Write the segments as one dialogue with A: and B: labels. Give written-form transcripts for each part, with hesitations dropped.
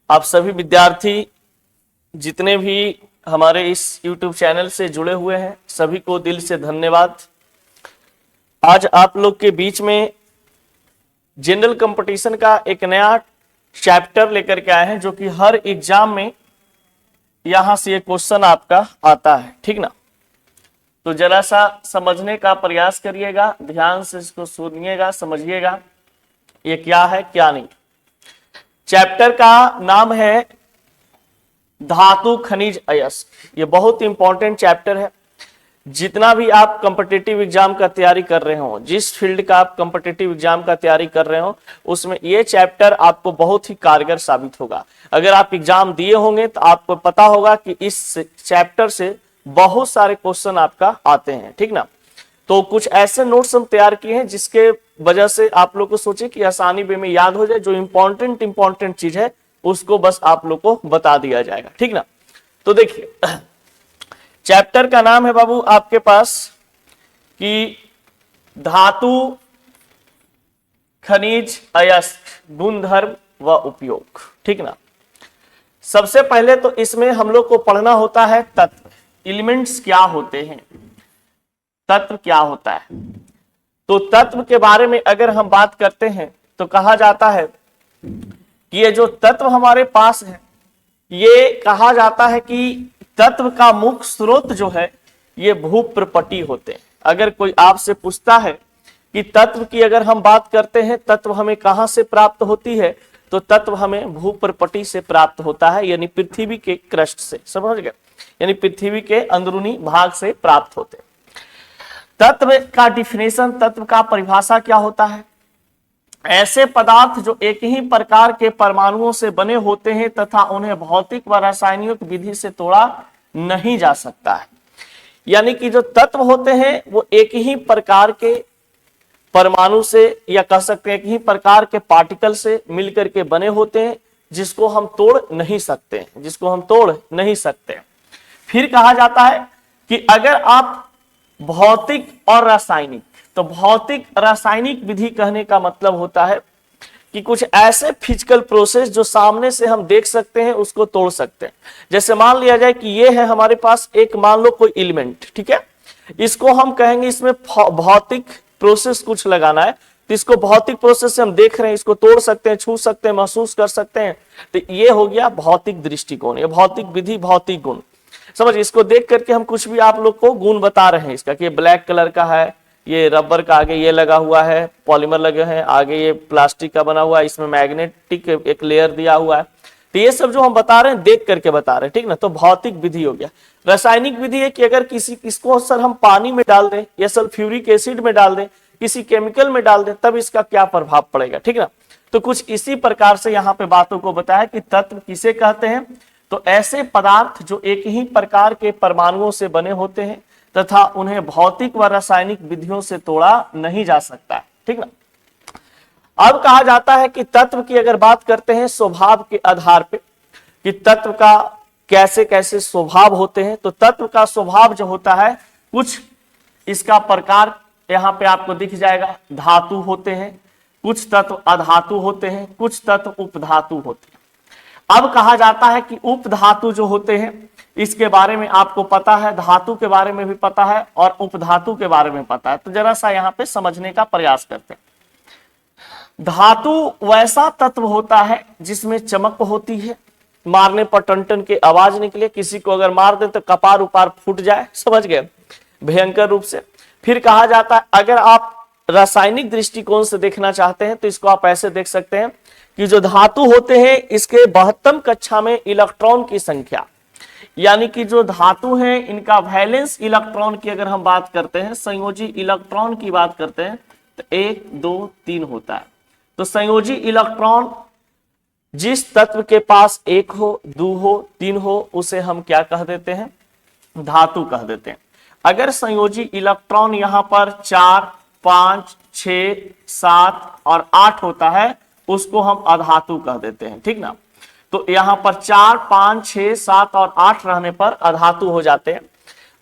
A: आप सभी विद्यार्थी जितने भी हमारे इस YouTube चैनल से जुड़े हुए हैं सभी को दिल से धन्यवाद। आज आप लोग के बीच में जनरल कंपटीशन का एक नया चैप्टर लेकर के आए हैं जो कि हर एग्जाम में यहां से ये क्वेश्चन आपका आता है, ठीक ना। तो जरा सा समझने का प्रयास करिएगा, ध्यान से इसको सुनिएगा, समझिएगा ये क्या है क्या नहीं। चैप्टर का नाम है धातु खनिज अयस्क। ये बहुत इंपॉर्टेंट चैप्टर है। जितना भी आप कॉम्पिटिटिव एग्जाम का तैयारी कर रहे हो, जिस फील्ड का आप कॉम्पिटिटिव एग्जाम का तैयारी कर रहे हो, उसमें ये चैप्टर आपको बहुत ही कारगर साबित होगा। अगर आप एग्जाम दिए होंगे तो आपको पता होगा कि इस चैप्टर से बहुत सारे क्वेश्चन आपका आते हैं, ठीक ना। तो कुछ ऐसे नोट्स हम तैयार किए हैं जिसके वजह से आप लोग को सोचे कि आसानी वे में याद हो जाए। जो इंपॉर्टेंट चीज है उसको बस आप लोग को बता दिया जाएगा, ठीक ना। तो देखिए चैप्टर का नाम है बाबू आपके पास कि धातु खनिज अयस्क गुणधर्म व उपयोग, ठीक ना। सबसे पहले तो इसमें हम लोग को पढ़ना होता है तत्व, एलिमेंट्स क्या होते हैं, तत्व क्या होता है। तो तत्व के बारे में अगर हम बात करते हैं तो कहा जाता है कि ये जो तत्व हमारे पास है, ये कहा जाता है कि तत्व का मुख्य स्रोत जो है ये भूप्रपटी होते हैं। अगर कोई आपसे पूछता है कि तत्व की अगर हम बात करते हैं, तत्व हमें कहां से प्राप्त होती है, तो तत्व हमें भूप्रपटी से प्राप्त होता है, यानी पृथ्वी के क्रस्ट से, समझ गए, यानी पृथ्वी के अंदरूनी भाग से प्राप्त होते हैं। तत्व का डिफिनेशन, तत्व का परिभाषा क्या होता है? ऐसे पदार्थ जो एक ही प्रकार के परमाणुओं से बने होते हैं तथा उन्हें भौतिक व रासायनिक विधि से तोड़ा नहीं जा सकता है। यानी कि जो तत्व होते हैं वो एक ही प्रकार के परमाणु से, या कह सकते हैं एक ही प्रकार के पार्टिकल से मिलकर के बने होते हैं जिसको हम तोड़ नहीं सकते हैं, जिसको हम तोड़ नहीं सकते। फिर कहा जाता है कि अगर आप भौतिक और रासायनिक, तो भौतिक रासायनिक विधि कहने का मतलब होता है कि कुछ ऐसे फिजिकल प्रोसेस जो सामने से हम देख सकते हैं उसको तोड़ सकते हैं। जैसे मान लिया जाए कि ये है हमारे पास एक, मान लो कोई एलिमेंट, ठीक है, इसको हम कहेंगे इसमें भौतिक प्रोसेस कुछ लगाना है, तो इसको भौतिक प्रोसेस से हम देख रहे हैं, इसको तोड़ सकते हैं, छू सकते हैं, महसूस कर सकते हैं। तो ये हो गया भौतिक दृष्टिकोण, ये भौतिक विधि, भौतिक गुण। समझ, इसको देख करके हम कुछ भी आप लोग को गुण बता रहे हैं इसका, कि ब्लैक कलर का है, ये रबर का आगे ये लगा हुआ है, पॉलीमर लगे हैं, आगे ये प्लास्टिक का बना हुआ है, इसमें मैग्नेटिक एक लेयर दिया हुआ है। तो ये सब जो हम बता रहे हैं देख करके बता रहे हैं, ठीक ना। तो भौतिक विधि हो गया। रासायनिक विधि है कि अगर इसको सर हम पानी में डाल दें या सल्फ्यूरिक एसिड में डाल दें, किसी केमिकल में डाल दें, तब इसका क्या प्रभाव पड़ेगा, ठीक ना। तो कुछ इसी प्रकार से यहाँ पे बातों को बताया कि तत्व किसे कहते हैं। तो ऐसे पदार्थ जो एक ही प्रकार के परमाणुओं से बने होते हैं तथा उन्हें भौतिक व रासायनिक विधियों से तोड़ा नहीं जा सकता है, ठीक ना। अब कहा जाता है कि तत्व की अगर बात करते हैं स्वभाव के आधार पे कि तत्व का कैसे कैसे स्वभाव होते हैं, तो तत्व का स्वभाव जो होता है कुछ इसका प्रकार यहाँ पे आपको दिख जाएगा। धातु होते हैं, कुछ तत्व अधातु होते हैं, कुछ तत्व उपधातु होते हैं। अब कहा जाता है कि उपधातु जो होते हैं इसके बारे में आपको पता है, धातु के बारे में भी पता है और उपधातु के बारे में पता है। तो जरा सा यहाँ पे समझने का प्रयास करते हैं। धातु वैसा तत्व होता है जिसमें चमक होती है, मारने पर टन की आवाज निकले, किसी को अगर मार दे तो कपार उपार फूट जाए, समझ गए, भयंकर रूप से। फिर कहा जाता है अगर आप रासायनिक दृष्टिकोण से देखना चाहते हैं तो इसको आप ऐसे देख सकते हैं कि जो धातु होते हैं इसके 72 कक्षा में इलेक्ट्रॉन की संख्या, यानी कि जो धातु है इनका वैलेंस इलेक्ट्रॉन की अगर हम बात करते हैं, संयोजी इलेक्ट्रॉन की बात करते हैं, तो 1 2 3 होता है। तो संयोजी इलेक्ट्रॉन जिस तत्व के पास 1 हो, 2 हो, 3 हो, उसे हम क्या कह देते हैं, धातु कह देते हैं। अगर संयोजी इलेक्ट्रॉन यहां पर 4 5 6 7 और 8 होता है उसको हम अधातु कह देते हैं, ठीक ना। तो यहां पर 4 5 6 7 और 8 रहने पर अधातु हो जाते हैं।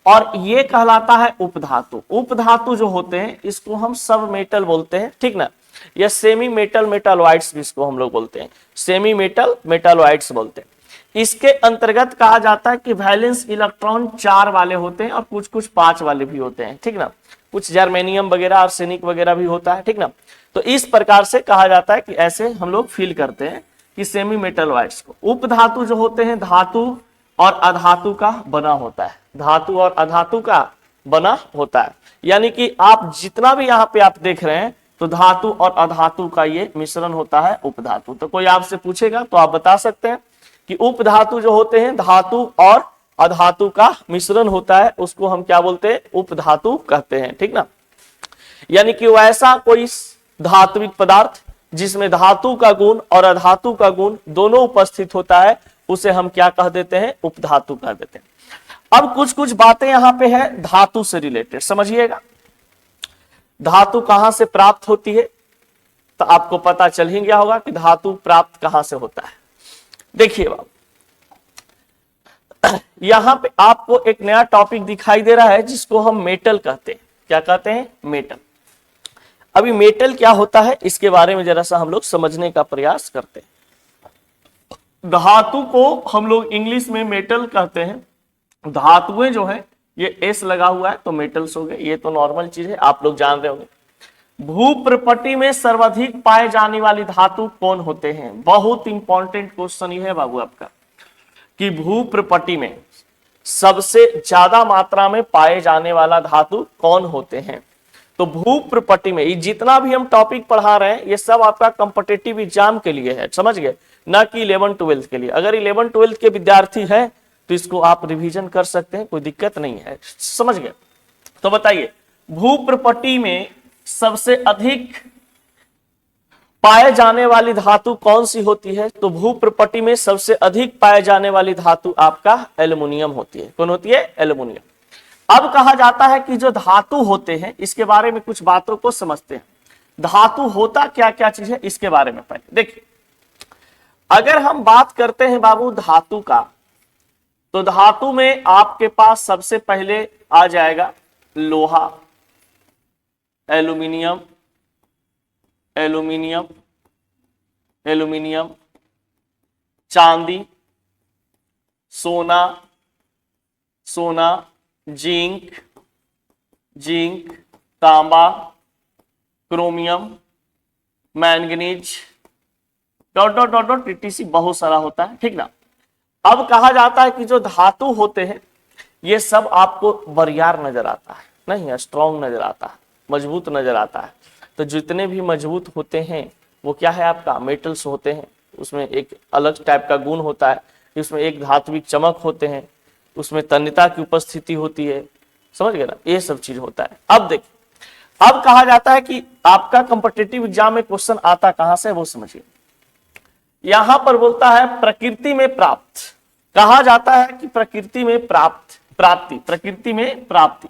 A: और ये कहलाता है उपधातु। उपधातु जो होते हैं इसको हम सब मेटल बोलते हैं, ठीक ना। या सेमी मेटल मेटालॉइड्स जिसको हम लोग बोलते हैं, सेमी मेटल मेटालॉइड्स बोलते हैं। इसके अंतर्गत कहा जाता है कि वैलेंस इलेक्ट्रॉन 4 वाले होते हैं और कुछ कुछ 5 वाले भी होते हैं, ठीक ना। कुछ जर्मेनियम वगैरह आर्सेनिक वगैरह भी होता है, ठीक ना। तो इस प्रकार से कहा जाता है कि ऐसे हम लोग फील करते हैं कि सेमी मेटलॉइड्स को। उपधातु जो होते हैं धातु और अधातु का बना होता है, धातु और अधातु का बना होता है। यानी कि आप जितना भी यहाँ पे आप देख रहे हैं तो धातु और अधातु का ये मिश्रण होता है उपधातु। तो कोई आपसे पूछेगा तो आप बता सकते हैं कि उपधातु जो होते हैं धातु और अधातु का मिश्रण होता है, उसको हम क्या बोलते हैं, उपधातु कहते हैं, ठीक ना। यानी कि वैसा कोई धात्विक पदार्थ जिसमें धातु का गुण और अधातु का गुण दोनों उपस्थित होता है, उसे हम क्या कह देते हैं, उपधातु कह देते हैं। अब कुछ कुछ बातें यहां पे है धातु से रिलेटेड, समझिएगा। धातु कहां से प्राप्त होती है, तो आपको पता चल ही गया होगा कि धातु प्राप्त कहां से होता है। देखिए बाबू, यहां पे आपको एक नया टॉपिक दिखाई दे रहा है जिसको हम मेटल कहते हैं। क्या कहते हैं, मेटल। अभी मेटल क्या होता है इसके बारे में जरा सा हम लोग समझने का प्रयास करते हैं। धातु को हम लोग इंग्लिश में मेटल कहते हैं। धातुएं जो है ये एस लगा हुआ है तो मेटल्स हो गए, ये तो नॉर्मल चीज है, आप लोग जान रहे होंगे। भूप्रपटि में सर्वाधिक पाए जाने वाली धातु कौन होते हैं, बहुत इंपॉर्टेंट क्वेश्चन ये है बाबू आपका, कि भूप्रपटि में सबसे ज्यादा मात्रा में पाए जाने वाला धातु कौन होते हैं। तो भूप्रपटि में ये जितना भी हम टॉपिक पढ़ा रहे हैं ये सब आपका कॉम्पिटिटिव एग्जाम के लिए है, समझ गए, ना कि 11-12 के लिए। अगर 11-12 के विद्यार्थी हैं तो इसको आप रिवीजन कर सकते हैं, कोई दिक्कत नहीं है, समझ गए। तो बताइए भूप्रपटि में सबसे अधिक पाए जाने वाली धातु कौन सी होती है, तो भूप्रपटि में सबसे अधिक पाए जाने वाली धातु आपका एल्युमिनियम होती है। कौन होती है, एल्युमिनियम। अब कहा जाता है कि जो धातु होते हैं इसके बारे में कुछ बातों को समझते हैं। धातु होता क्या क्या चीज है इसके बारे में पहले देखिए। अगर हम बात करते हैं बाबू धातु का, तो धातु में आपके पास सबसे पहले आ जाएगा लोहा, एल्युमिनियम, एल्युमिनियम, एल्युमिनियम, चांदी, सोना, सोना, जिंक, जिंक, तांबा, chromium, manganese, dot dot dot dot TTC, बहुत सारा होता है, ठीक ना। अब कहा जाता है कि जो धातु होते हैं ये सब आपको बरियार नजर आता है, नहीं स्ट्रॉन्ग नजर आता है, मजबूत नजर आता है। तो जितने भी मजबूत होते हैं वो क्या है आपका, मेटल्स होते हैं। उसमें एक अलग टाइप का गुण होता है, उसमें एक धात्विक चमक होते हैं, उसमें तन्यता की उपस्थिति होती है, समझ गए ना, ये सब चीज होता है। अब देखिए, अब कहा जाता है कि आपका कॉम्पिटिटिव एग्जाम में क्वेश्चन आता कहां से वो समझिए। यहां पर बोलता है प्रकृति में प्राप्त, कहा जाता है कि प्रकृति में प्राप्त, प्राप्ति, प्रकृति में प्राप्ति,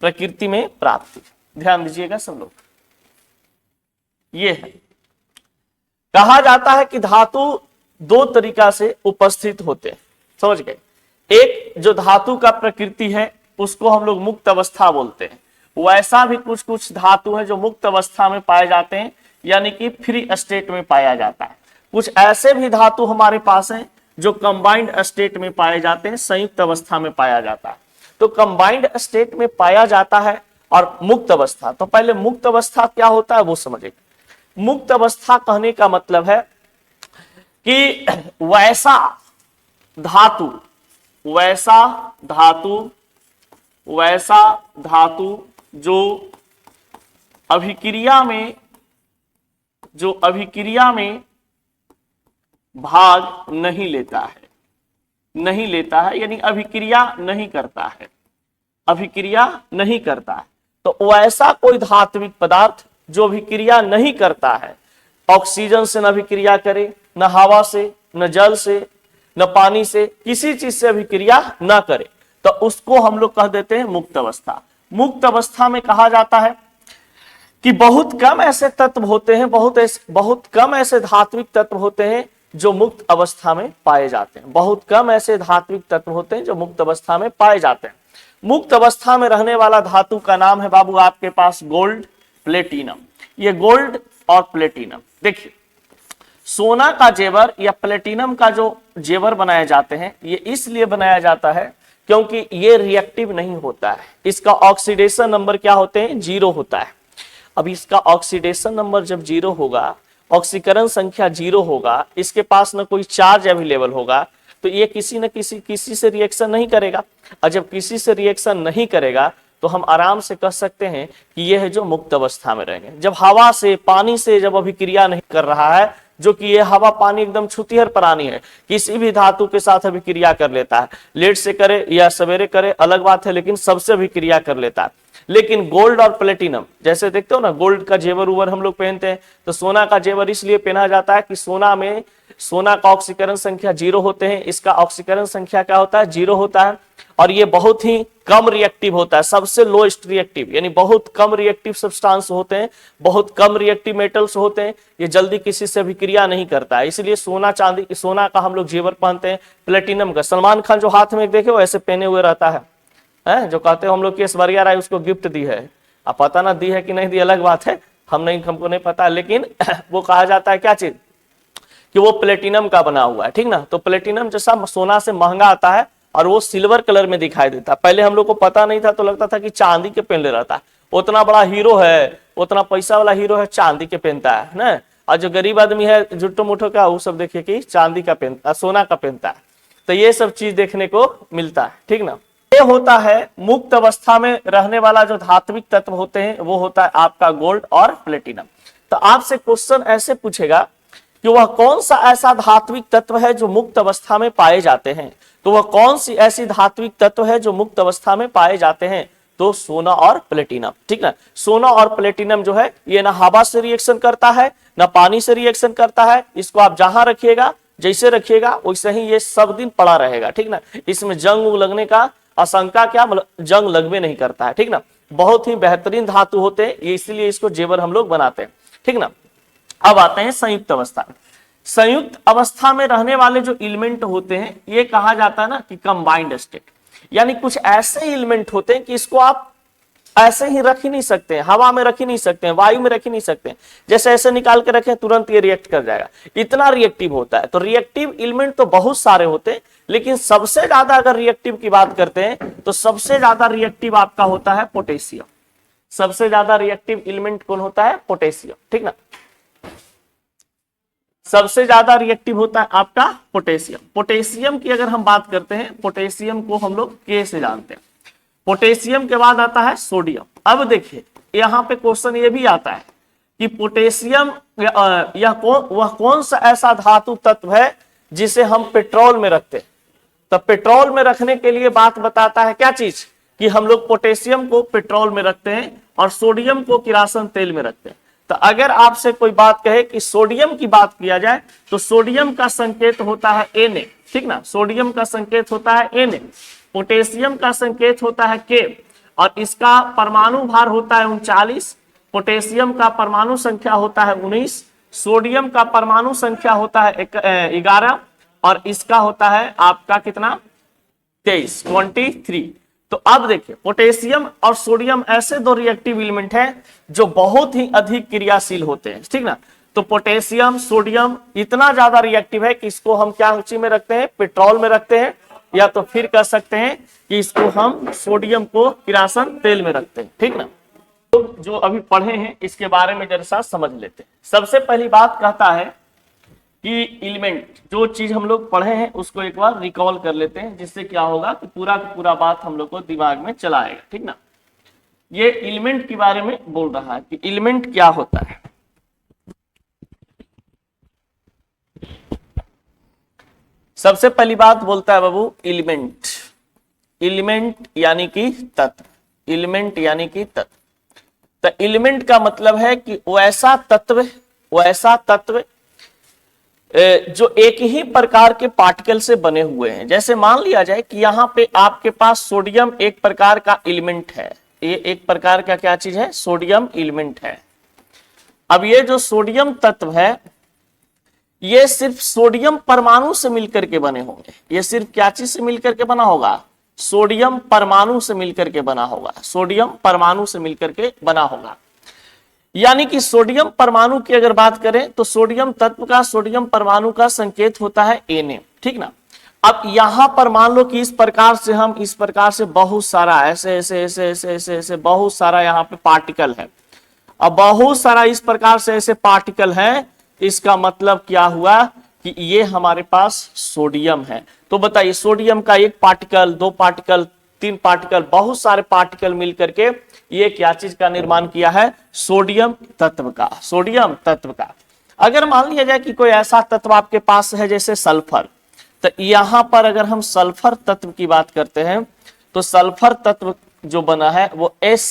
A: प्रकृति में प्राप्ति। ध्यान दीजिएगा सब लोग, ये है। कहा जाता है कि धातु दो तरीका से उपस्थित होते हैं, समझ गए। एक जो धातु का प्रकृति है उसको हम लोग मुक्त अवस्था बोलते हैं। वैसा भी कुछ कुछ धातु है जो मुक्त अवस्था में पाए जाते हैं, यानी कि फ्री स्टेट में पाया जाता है। कुछ ऐसे भी धातु हमारे पास हैं जो कंबाइंड स्टेट में पाए जाते हैं, संयुक्त अवस्था में पाया जाता है। तो कंबाइंड स्टेट में पाया जाता है और मुक्त अवस्था। तो पहले मुक्त अवस्था क्या होता है वो समझेंगे। मुक्त अवस्था कहने का मतलब है कि वैसा धातु, वैसा धातु, वैसा धातु जो अभिक्रिया में, जो अभिक्रिया में भाग नहीं लेता है, नहीं लेता है, यानी अभिक्रिया नहीं करता है, अभिक्रिया नहीं करता है। तो वैसा कोई धात्विक पदार्थ जो अभिक्रिया नहीं करता है, ऑक्सीजन से न अभिक्रिया करे, न हवा से, न जल से, न पानी से, किसी चीज से अभिक्रिया न करे, तो उसको हम लोग कह देते हैं मुक्त अवस्था। मुक्त अवस्था में कहा जाता है कि बहुत कम ऐसे तत्व होते हैं, बहुत कम ऐसे धात्विक तत्व होते हैं जो मुक्त अवस्था में पाए जाते हैं। बहुत कम ऐसे धात्विक तत्व होते हैं जो मुक्त अवस्था में पाए जाते हैं। मुक्त अवस्था में रहने वाला धातु का नाम है बाबू आपके पास गोल्ड, प्लेटिनम। ये गोल्ड और प्लेटिनम। देखिए, सोना का जेवर या प्लेटिनम का जो जेवर बनाए जाते हैं ये इसलिए बनाया जाता है क्योंकि ये रिएक्टिव नहीं होता है, इसका ऑक्सीडेशन नंबर क्या होते हैं, 0 होता है। अब इसका ऑक्सीडेशन नंबर जब 0 होगा, ऑक्सीकरण संख्या 0 होगा, इसके पास न कोई चार्ज अवेलेबल होगा, तो ये किसी न किसी से रिएक्शन नहीं करेगा। और जब किसी से रिएक्शन नहीं करेगा तो हम आराम से कह सकते हैं कि यह है जो मुक्त अवस्था में रहेंगे। जब हवा से, पानी से जब अभिक्रिया नहीं कर रहा है, जो कि ये हवा पानी एकदम छुतिहर प्राणी है, किसी भी धातु के साथ अभिक्रिया कर लेता है, लेट से करे या सवेरे करे अलग बात है, लेकिन सबसे अभिक्रिया कर लेता है। लेकिन गोल्ड और प्लेटिनम, जैसे देखते हो ना, गोल्ड का जेवर उवर हम लोग पहनते हैं, तो सोना का जेवर इसलिए पहना जाता है कि सोना का ऑक्सीकरण संख्या 0 होते हैं, इसका ऑक्सीकरण संख्या क्या होता है, 0 होता है, और ये बहुत ही कम रिएक्टिव होता है, सबसे लोएस्ट रिएक्टिव, यानी बहुत कम रिएक्टिव सब्सटेंस होते हैं, बहुत कम रिएक्टिव मेटल्स होते हैं, ये जल्दी किसी से अभिक्रिया नहीं करता है, इसलिए सोना का हम लोग जेवर पहनते हैं। प्लेटिनम का सलमान खान जो हाथ में देखे वो ऐसे पहने हुए रहता है, जो कहते हो हम लोग केस बरिया राय उसको गिफ्ट दी है, अब पता ना दी है कि नहीं दी अलग बात है, हमको नहीं पता, लेकिन वो कहा जाता है क्या चीज, कि वो प्लेटिनम का बना हुआ है, ठीक ना। तो प्लेटिनम जैसा सोना से महंगा आता है और वो सिल्वर कलर में दिखाई देता है। पहले हम लोग को पता नहीं था, तो लगता था कि चांदी के पहन ले रहता है, उतना बड़ा हीरो है, उतना पैसा वाला हीरो है, चांदी के पहनता है ना। और जो गरीब आदमी है जुट्टो मुठो का, वो सब देखिए कि चांदी का पहनता, सोना का पहनता है। तो ये सब चीज देखने को मिलता है, ठीक ना। ये होता है मुक्त अवस्था में रहने वाला जो धात्विक तत्व होते हैं, वो होता है आपका गोल्ड और प्लेटिनम। तो आपसे क्वेश्चन ऐसे पूछेगा कि वह कौन सा ऐसा धात्विक तत्व है जो मुक्त अवस्था में पाए जाते हैं, तो वह कौन सी ऐसी धात्विक तत्व है जो मुक्त अवस्था में पाए जाते हैं, तो सोना और प्लेटिनम, ठीक ना। सोना और प्लेटिनम जो है ये ना हवा से रिएक्शन करता है ना पानी से रिएक्शन करता है, इसको आप जहां रखिएगा, जैसे रखिएगा वैसे ही ये सब दिन पड़ा रहेगा, ठीक ना। इसमें जंग लगने का आशंका क्या, मतलब जंग लगवे नहीं करता है, ठीक ना। बहुत ही बेहतरीन धातु होते हैं, इसीलिए इसको जेवर हम लोग बनाते हैं, ठीक ना। अब आते हैं संयुक्त अवस्था। संयुक्त अवस्था में रहने वाले जो एलिमेंट होते हैं ये कहा जाता है ना कि कंबाइंड स्टेट, यानी कुछ ऐसे एलिमेंट होते हैं कि इसको आप ऐसे ही रख ही नहीं सकते हैं, हवा में रख ही नहीं सकते हैं, वायु में रख ही नहीं सकते हैं, जैसे ऐसे निकाल के रखें तुरंत ये रिएक्ट कर जाएगा, इतना रिएक्टिव होता है। तो रिएक्टिव एलिमेंट तो बहुत सारे होते हैं, लेकिन सबसे ज्यादा अगर रिएक्टिव की बात करते हैं तो सबसे ज्यादा रिएक्टिव आपका होता है पोटेशियम। सबसे ज्यादा रिएक्टिव एलिमेंट कौन होता है, पोटेशियम, ठीक ना। सबसे ज्यादा रिएक्टिव होता है आपका पोटेशियम। पोटेशियम की अगर हम बात करते हैं, पोटेशियम को हम लोग के से जानते हैं। पोटेशियम के बाद आता है सोडियम। अब देखिए यहां पे क्वेश्चन ये भी आता है कि पोटेशियम वह कौन सा ऐसा धातु तत्व है जिसे हम पेट्रोल में रखते हैं। तो पेट्रोल में रखने के लिए बात बताता है क्या चीज, कि हम लोग पोटेशियम को पेट्रोल में रखते हैं और सोडियम को किरासन तेल में रखते हैं। तो अगर आपसे कोई बात कहे कि सोडियम की बात किया जाए तो सोडियम का संकेत होता है Na, ठीक ना। सोडियम का संकेत होता है Na, पोटेशियम का संकेत होता है K, और इसका परमाणु भार होता है 39, पोटेशियम का परमाणु संख्या होता है 19, सोडियम का परमाणु संख्या होता है 11, और इसका होता है आपका कितना, 23। तो अब देखिए पोटेशियम और सोडियम ऐसे दो रिएक्टिव एलिमेंट हैं जो बहुत ही अधिक क्रियाशील होते हैं, ठीक ना। तो पोटेशियम सोडियम इतना ज्यादा रिएक्टिव है कि इसको हम क्या सूची में रखते हैं, पेट्रोल में रखते हैं, या तो फिर कह सकते हैं कि इसको हम सोडियम को किरासन तेल में रखते हैं, ठीक ना। तो जो अभी पढ़े हैं इसके बारे में जरा समझ लेते हैं। सबसे पहली बात कहता है कि एलिमेंट, जो चीज हम लोग पढ़े हैं उसको एक बार रिकॉल कर लेते हैं, जिससे क्या होगा कि पूरा की पूरा बात हम लोग को दिमाग में चला आएगा, ठीक ना। ये एलिमेंट के बारे में बोल रहा है कि एलिमेंट क्या होता है। सबसे पहली बात बोलता है बाबू एलिमेंट। एलिमेंट यानी कि तत्व, एलिमेंट यानी कि तत्व। तो एलिमेंट का मतलब है कि वैसा तत्व जो एक ही प्रकार के पार्टिकल से बने हुए हैं। जैसे मान लिया जाए कि यहाँ पे आपके पास सोडियम एक प्रकार का एलिमेंट है, ये एक प्रकार का क्या चीज है, सोडियम एलिमेंट है। अब ये जो सोडियम तत्व है ये सिर्फ सोडियम परमाणु से मिलकर के बने होंगे। ये सिर्फ क्या चीज से मिलकर के बना होगा, सोडियम परमाणु से मिलकर के बना होगा, सोडियम परमाणु से मिलकर के बना होगा। यानी कि सोडियम परमाणु की अगर बात करें तो सोडियम तत्व का सोडियम परमाणु का संकेत होता है Na, ठीक ना। अब यहां पर मान लो कि इस प्रकार से बहुत सारा ऐसे ऐसे ऐसे ऐसे ऐसे ऐसे बहुत सारा यहाँ पे पार्टिकल है। अब बहुत सारा इस प्रकार से ऐसे पार्टिकल है, इसका मतलब क्या हुआ कि ये हमारे पास सोडियम है। तो बताइए सोडियम का एक पार्टिकल, दो पार्टिकल, तीन पार्टिकल, बहुत सारे पार्टिकल मिलकर के ये क्या चीज का निर्माण किया है, सोडियम तत्व का, सोडियम तत्व का। अगर मान लिया जाए कि कोई ऐसा तत्व आपके पास है जैसे सल्फर, तो यहां पर अगर हम सल्फर तत्व की बात करते हैं तो सल्फर तत्व जो बना है वो S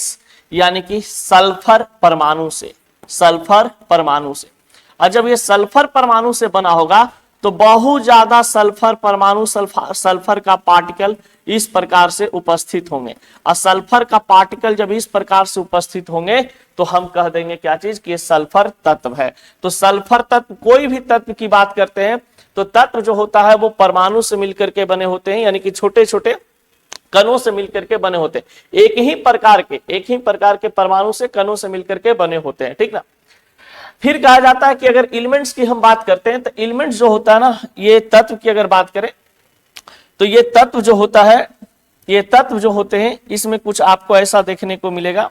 A: यानी कि सल्फर परमाणु से, सल्फर परमाणु से। और जब ये सल्फर परमाणु से बना होगा तो बहुत ज्यादा सल्फर परमाणु, सल्फर का पार्टिकल इस प्रकार से उपस्थित होंगे। और सल्फर का पार्टिकल जब इस प्रकार से उपस्थित होंगे तो हम कह देंगे क्या चीज कि ये सल्फर तत्व है। तो सल्फर तत्व, कोई भी तत्व की बात करते हैं तो तत्व जो होता है वो परमाणु से मिलकर के बने होते हैं, यानी कि छोटे छोटे कणों से मिलकर के बने होते हैं। एक ही प्रकार के परमाणु से, कणों से मिलकर के बने होते हैं, ठीक ना। फिर कहा जाता है कि अगर एलिमेंट्स की हम बात करते हैं तो एलिमेंट्स जो होता है ना, ये तत्व की अगर बात करें तो ये तत्व जो होता है, ये तत्व जो होते हैं इसमें कुछ आपको ऐसा देखने को मिलेगा,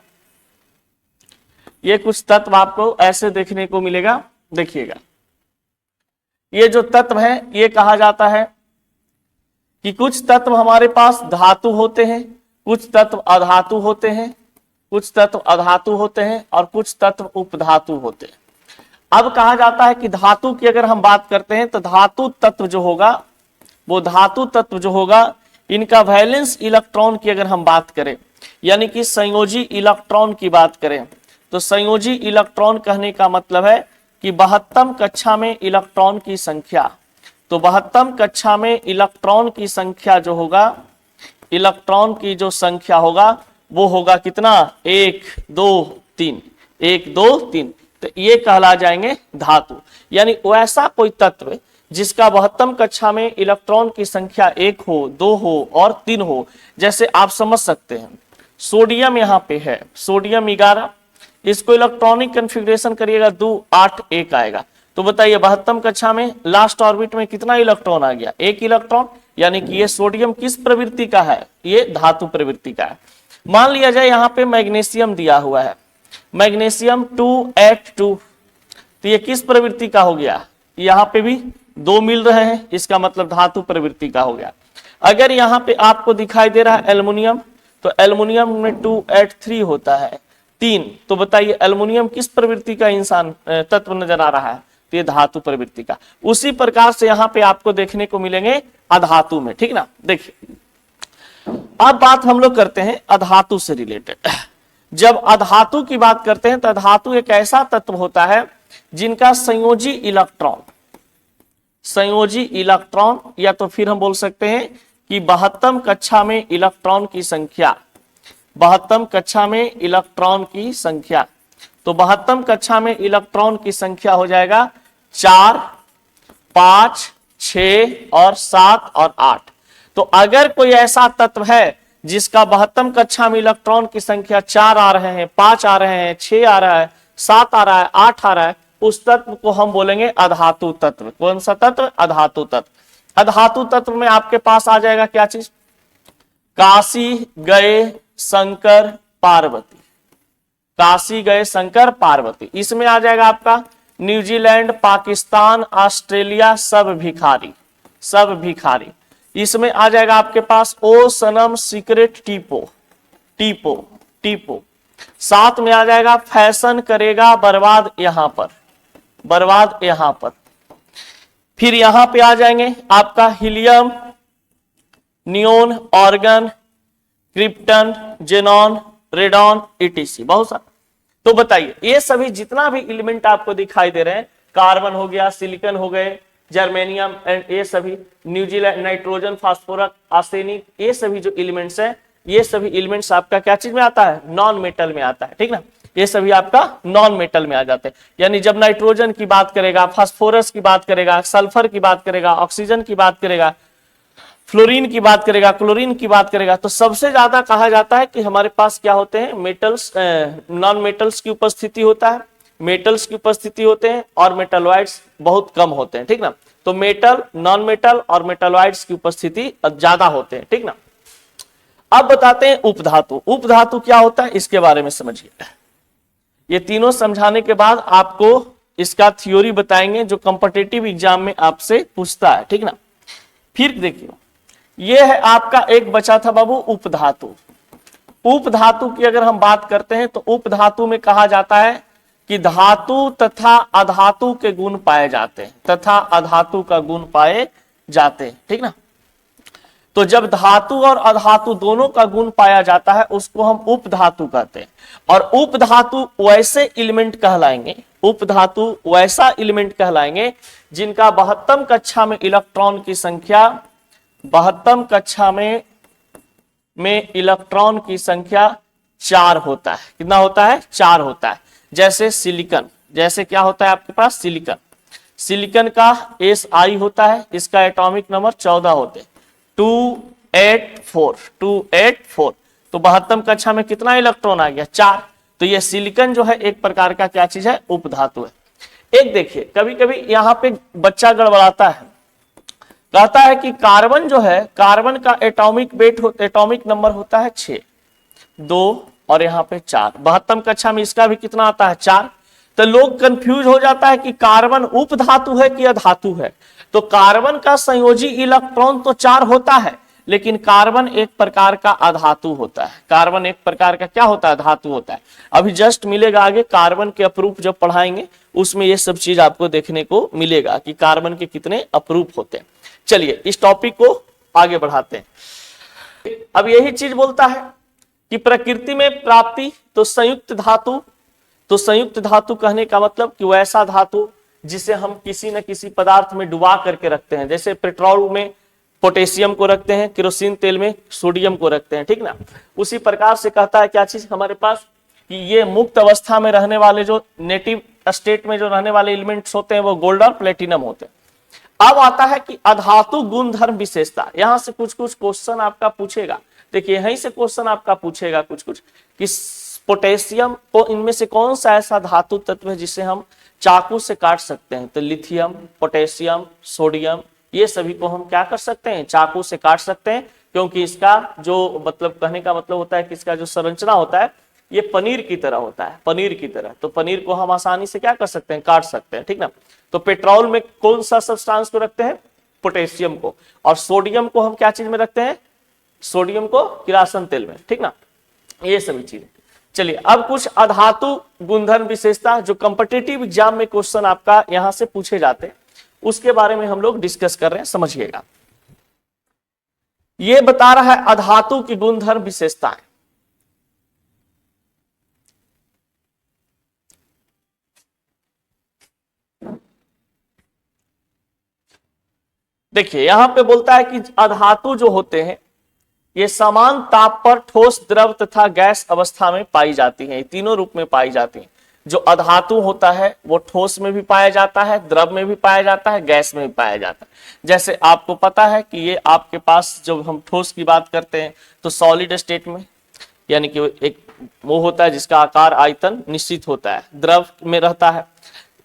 A: ये कुछ तत्व आपको ऐसे देखने को मिलेगा। देखिएगा ये जो तत्व है ये कहा जाता है कि कुछ तत्व हमारे पास धातु होते हैं, कुछ तत्व अधातु होते हैं, कुछ तत्व अधातु होते हैं और कुछ तत्व उपधातु होते हैं। अब कहा जाता है कि धातु की अगर हम बात करते हैं तो धातु तत्व जो होगा, वो धातु तत्व जो होगा, इनका वैलेंस इलेक्ट्रॉन की अगर हम बात करें, यानी कि संयोजी इलेक्ट्रॉन की बात करें, तो संयोजी इलेक्ट्रॉन कहने का मतलब है कि 72 कक्षा में इलेक्ट्रॉन की संख्या, तो 72 कक्षा में इलेक्ट्रॉन की संख्या जो होगा, इलेक्ट्रॉन की जो संख्या होगा वो होगा कितना, 1 2 3, 1 2 3। तो ये कहला जाएंगे धातु। यानी वैसा कोई तत्व जिसका 72 कक्षा में इलेक्ट्रॉन की संख्या 1 हो, 2 हो और 3 हो। जैसे आप समझ सकते हैं सोडियम यहाँ पे है, सोडियम 11, इसको इलेक्ट्रॉनिक कन्फिग्रेशन करिएगा 2 8 1 आएगा। तो बताइए 72 कक्षा में लास्ट ऑर्बिट में कितना इलेक्ट्रॉन आ गया, 1 इलेक्ट्रॉन। यानी कि ये सोडियम किस प्रवृत्ति का है, ये धातु प्रवृत्ति का है। मान लिया जाए यहाँ पे मैग्नीशियम दिया हुआ है, मैग्नीशियम 2H2, तो ये किस प्रवृत्ति का हो गया, यहाँ पे भी 2 मिल रहे हैं, इसका मतलब धातु प्रवृत्ति का हो गया। अगर यहाँ पे आपको दिखाई दे रहा है एल्युमिनियम, तो एल्युमिनियम में 2H3 होता है 3, तो बताइए एल्युमिनियम किस प्रवृत्ति का इंसान तत्व नजर आ रहा है, तो ये धातु प्रवृत्ति का। उसी प्रकार से यहाँ पे आपको देखने को मिलेंगे अधातु में, ठीक ना। देखिए अब बात हम लोग करते हैं अधातु से रिलेटेड। जब अधातु की बात करते हैं तो अधातु एक ऐसा तत्व होता है जिनका संयोजी इलेक्ट्रॉन या तो फिर हम बोल सकते हैं कि 72 कक्षा में इलेक्ट्रॉन की संख्या, 72 कक्षा में इलेक्ट्रॉन की संख्या, तो 72 कक्षा में इलेक्ट्रॉन की संख्या हो जाएगा 4 5 6 और 7 और 8। तो अगर कोई ऐसा तत्व है जिसका 72 कक्षा में इलेक्ट्रॉन की संख्या 4 आ रहे हैं, 5 आ रहे हैं, 6 आ रहा है, 7 आ रहा है, 8 आ रहा है, उस तत्व को हम बोलेंगे अधातु तत्व। कौन सा तत्व, अधातु तत्व। अधातु तत्व में आपके पास आ जाएगा क्या चीज, काशी गए शंकर पार्वती, काशी गए शंकर पार्वती। इसमें आ जाएगा आपका न्यूजीलैंड, पाकिस्तान, ऑस्ट्रेलिया, सब भिखारी, सब भिखारी। इसमें आ जाएगा आपके पास ओ सनम सीक्रेट टीपो, टीपो टीपो। साथ में आ जाएगा फैशन करेगा बर्बाद, यहां पर बर्बाद, यहां पर। फिर यहां पे आ जाएंगे आपका helium, neon, organ, krypton, xenon, radon, etc, बहुत सारा। तो बताइए ये सभी जितना भी एलिमेंट आपको दिखाई दे रहे हैं, कार्बन हो गया, सिलिकॉन हो गए, जर्मेनियम एंड ये सभी, न्यूजीलैंड, नाइट्रोजन, फास्फोरस, आर्सेनिक, ये सभी जो एलिमेंट्स हैं, ये सभी एलिमेंट्स आपका क्या चीज में आता है, नॉन मेटल में आता है, ठीक ना। ये सभी आपका नॉन मेटल में आ जाते हैं। यानी जब नाइट्रोजन की बात करेगा, फास्फोरस की बात करेगा, सल्फर की बात करेगा, ऑक्सीजन की बात करेगा, फ्लोरीन की बात करेगा, क्लोरीन की बात करेगा, तो सबसे ज्यादा कहा जाता है कि हमारे पास क्या होते हैं, मेटल्स, नॉन मेटल्स की उपस्थिति होता है, मेटल्स की उपस्थिति होते हैं, और मेटलॉइड्स बहुत कम होते हैं, ठीक ना। तो मेटल, नॉन मेटल और मेटलॉइड्स की उपस्थिति ज्यादा होते हैं, ठीक ना। अब बताते हैं उपधातु। उपधातु क्या होता है इसके बारे में समझिए। ये तीनों समझाने के बाद आपको इसका थ्योरी बताएंगे जो कॉम्पिटिटिव एग्जाम में आपसे पूछता है, ठीक ना। फिर देखिए, ये है आपका एक बचा था बाबू उपधातु। उपधातु की अगर हम बात करते हैं तो उपधातु में कहा जाता है कि धातु तथा अधातु के गुण पाए जाते हैं, तथा अधातु का गुण पाए जाते हैं, ठीक ना। तो जब धातु और अधातु दोनों का गुण पाया जाता है उसको हम उपधातु कहते हैं। और उपधातु वैसे एलिमेंट कहलाएंगे, उपधातु वैसा एलिमेंट कहलाएंगे जिनका 72 कक्षा में इलेक्ट्रॉन की संख्या, 72 कक्षा में इलेक्ट्रॉन की संख्या 4 होता है। कितना होता है? 4 होता है। जैसे सिलिकॉन, जैसे क्या होता है आपके पास सिलिकॉन, सिलिकॉन का Si होता है, इसका एटॉमिक नंबर 14 होते हैं, 284, 284। तो 72 कक्षा में कितना इलेक्ट्रॉन आ गया? 4। तो ये सिलिकॉन जो है एक प्रकार का क्या चीज है? उपधातु है। एक देखिए, कभी कभी यहां पे बच्चा गड़बड़ाता है, कहता है कि कार्बन जो है, कार्बन का एटॉमिक वेट एटॉमिक नंबर होता है 6, 2 और यहाँ पे 4। 72 कक्षा में इसका भी कितना आता है? 4। तो लोग कंफ्यूज हो जाता है कि कार्बन उपधातु है कि अधातु है। तो कार्बन का संयोजी इलेक्ट्रॉन तो 4 होता है, लेकिन कार्बन एक प्रकार का अधातु होता है। कार्बन एक प्रकार का क्या होता है? धातु होता है। अभी जस्ट मिलेगा आगे, कार्बन के अप्रूप जब पढ़ाएंगे उसमें ये सब चीज आपको देखने को मिलेगा कि कार्बन के कितने अप्रूप होते हैं। चलिए इस टॉपिक को आगे बढ़ाते हैं। अब यही चीज बोलता है कि प्रकृति में प्राप्ति, तो संयुक्त धातु, तो संयुक्त धातु कहने का मतलब कि वैसा धातु जिसे हम किसी न किसी पदार्थ में डुबा करके रखते हैं। जैसे पेट्रोल में पोटेशियम को रखते हैं, केरोसिन तेल में सोडियम को रखते हैं, ठीक ना। उसी प्रकार से कहता है क्या चीज हमारे पास कि ये मुक्त अवस्था में रहने वाले, जो नेटिव स्टेट में जो रहने वाले एलिमेंट्स होते हैं वो गोल्ड और प्लेटिनम होते हैं। अब आता है कि अधातु गुण धर्म विशेषता। यहां से कुछ कुछ क्वेश्चन आपका पूछेगा। देखिए यहीं से क्वेश्चन आपका पूछेगा कुछ कुछ कि पोटेशियम को, इनमें से कौन सा ऐसा धातु तत्व है जिसे हम चाकू से काट सकते हैं? तो लिथियम, पोटेशियम, सोडियम, ये सभी को हम क्या कर सकते हैं? चाकू से काट सकते हैं, क्योंकि इसका जो मतलब कहने का मतलब होता है कि इसका जो संरचना होता है ये पनीर की तरह होता है, पनीर की तरह। तो पनीर को हम आसानी से क्या कर सकते हैं? काट सकते हैं, ठीक ना। तो पेट्रोल में कौन सा सब्सटेंस को रखते हैं? पोटेशियम को। और सोडियम को हम क्या चीज में रखते हैं? सोडियम को किरासन तेल में, ठीक ना। ये सभी चीजें। चलिए अब कुछ अधातु गुणधर्म विशेषता जो कॉम्पिटिटिव एग्जाम में क्वेश्चन आपका यहां से पूछे जाते हैं, उसके बारे में हम लोग डिस्कस कर रहे हैं, समझिएगा। ये बता रहा है अधातु की गुणधर्म विशेषताएं। देखिए यहां पे बोलता है कि अधातु जो होते हैं ये समान ताप पर ठोस, द्रव तथा गैस अवस्था में पाई जाती हैं। तीनों रूप में पाई जाती हैं। जो अधातु होता है वो ठोस में भी पाया जाता है, द्रव में भी पाया जाता है, गैस में भी पाया जाता है। जैसे आपको पता है कि ये आपके पास जब हम ठोस की बात करते हैं तो सॉलिड स्टेट में, यानी कि एक वो होता है जिसका आकार आयतन निश्चित होता है, द्रव में रहता है,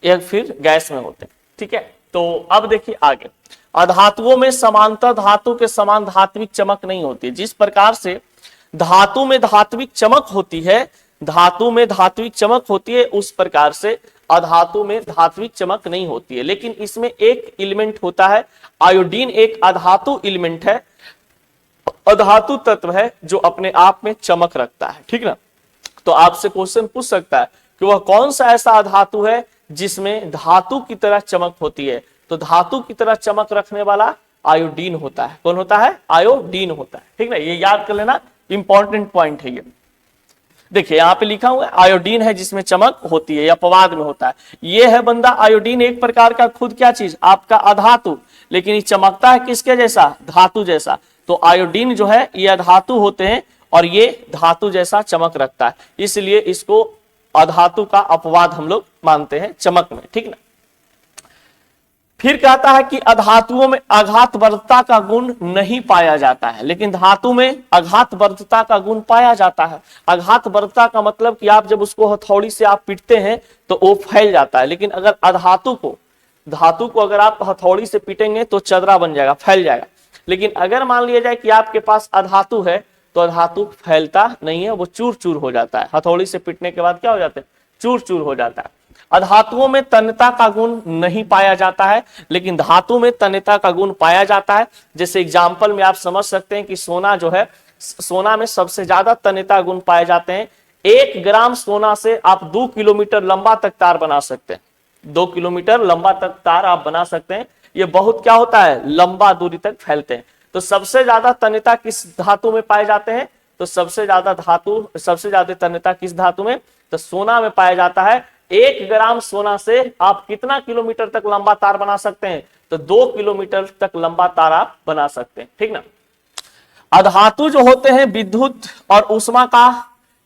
A: या फिर गैस में होते हैं, ठीक है। तो अब देखिए आगे, अधातुओं में समांतर धातु के समान धात्विक चमक नहीं होती। जिस प्रकार से धातु में धात्विक चमक होती है, धातु में धात्विक चमक होती है, उस प्रकार से अधातु में धात्विक चमक नहीं होती है। लेकिन इसमें एक एलिमेंट होता है, आयोडीन एक अधातु एलिमेंट है, अधातु तत्व है जो अपने आप में चमक रखता है, ठीक ना। तो आपसे क्वेश्चन पूछ सकता है कि वह कौन सा ऐसा अधातु है जिसमें धातु की तरह चमक होती है? तो धातु की तरह चमक रखने वाला आयोडीन होता है। कौन होता है? आयोडीन होता है, ठीक ना। ये याद कर लेना, इंपॉर्टेंट पॉइंट है ये। देखिए यहाँ पे लिखा हुआ है आयोडीन है जिसमें चमक होती है या अपवाद में होता है। ये है बंदा आयोडीन एक प्रकार का खुद क्या चीज? आपका अधातु, लेकिन ये चमकता है किसके जैसा? धातु जैसा। तो आयोडीन जो है ये अधातु होते हैं और ये धातु जैसा चमक रखता है, इसलिए इसको अधातु का अपवाद हम लोग मानते हैं चमक में, ठीक ना। फिर कहता है कि अधातुओं में आघातवर्धता का गुण नहीं पाया जाता है, लेकिन धातु में आघातवर्धता का गुण पाया जाता है। आघातवर्धता का मतलब कि आप जब उसको हथौड़ी से आप पीटते हैं तो वो फैल जाता है, लेकिन अगर धातु को अगर आप हथौड़ी से पीटेंगे तो चदरा बन जाएगा, फैल जाएगा। लेकिन अगर मान लिया जाए कि आपके पास अधातु है तो अधातु फैलता नहीं है, वो चूर चूर हो जाता है। हथौड़ी से पीटने के बाद क्या हो जाता है? चूर चूर हो जाता है। अधातुओं में तन्यता का गुण नहीं पाया जाता है, लेकिन धातु में तन्यता का गुण पाया जाता है। जैसे एग्जाम्पल में आप समझ सकते हैं कि सोना जो है, सोना में सबसे ज्यादा तन्यता गुण पाए जाते हैं। 1 ग्राम सोना से आप 2 किलोमीटर लंबा तक तार बना सकते हैं। 2 किलोमीटर लंबा तक तार आप बना सकते हैं। ये बहुत क्या होता है? लंबा दूरी तक फैलते हैं। तो सबसे ज्यादा तन्यता किस धातु में पाए जाते हैं? तो सबसे ज्यादा तन्यता किस धातु में? तो सोना में पाया जाता है। 1 ग्राम सोना से आप कितना किलोमीटर तक लंबा तार बना सकते हैं? तो 2 किलोमीटर तक लंबा तार आप बना सकते हैं, ठीक ना। अधातु जो होते हैं विद्युत और ऊष्मा का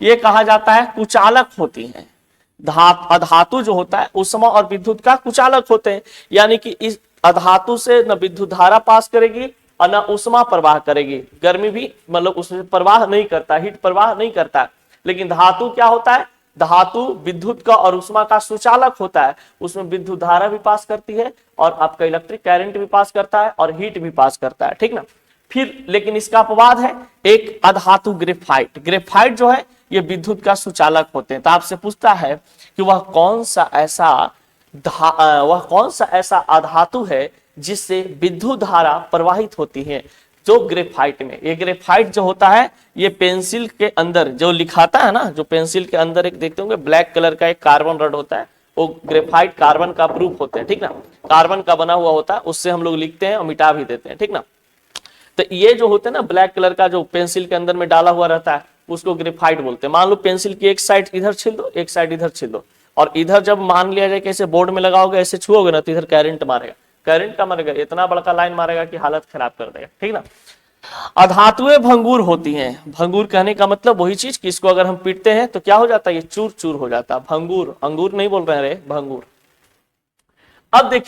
A: ये कहा जाता है कुचालक होती हैं। अधातु जो होता है ऊष्मा और विद्युत का कुचालक होते हैं, यानी कि इस अधातु से न विद्युत धारा पास करेगी और न ऊष्मा प्रवाह करेगी। गर्मी भी मतलब उसमें प्रवाह नहीं करता, हीट प्रवाह नहीं करता। लेकिन धातु क्या होता है? धातु विद्युत का और ऊष्मा का सुचालक होता है। उसमें विद्युत धारा भी पास करती है और आपका इलेक्ट्रिक करंट भी पास करता है और हीट भी पास करता है, ठीक ना। फिर लेकिन इसका अपवाद है एक अधातु ग्रेफाइट जो है ये विद्युत का सुचालक होते हैं। तो आपसे पूछता है कि वह कौन सा ऐसा अधातु है जिससे विद्युत धारा प्रवाहित होती है? जो ग्रेफाइट में, ये ग्रेफाइट जो होता है ये पेंसिल के अंदर जो लिखाता है ना, जो पेंसिल के अंदर एक देखते होंगे ब्लैक कलर का एक कार्बन रड होता है, वो ग्रेफाइट कार्बन का प्रूफ होते हैं, ठीक ना। कार्बन का बना हुआ होता है, उससे हम लोग लिखते हैं और मिटा भी देते हैं, ठीक ना। तो ये जो होते हैं ना ब्लैक कलर का जो पेंसिल के अंदर में डाला हुआ रहता है उसको ग्रेफाइट बोलते हैं। मान लो पेंसिल की एक साइड इधर छील दो, एक साइड इधर छील दो, और इधर जब मान लिया जाए कि ऐसे बोर्ड में लगाओगे, ऐसे छुओगे ना तो इधर करंट मारेगा, करंट का मारेगा, इतना बड़का लाइन मारेगा कि हालत खराब कर देगा, ठीक ना। अधातुएं भंगुर होती हैं। भंगुर कहने का मतलब वही चीज कि इसको अगर हम पीटते हैं तो क्या हो जाता है? ये चूर चूर हो जाता है। भंगुर, अंगूर नहीं बोल रहे हैं रे, भंगुर। अब देखिए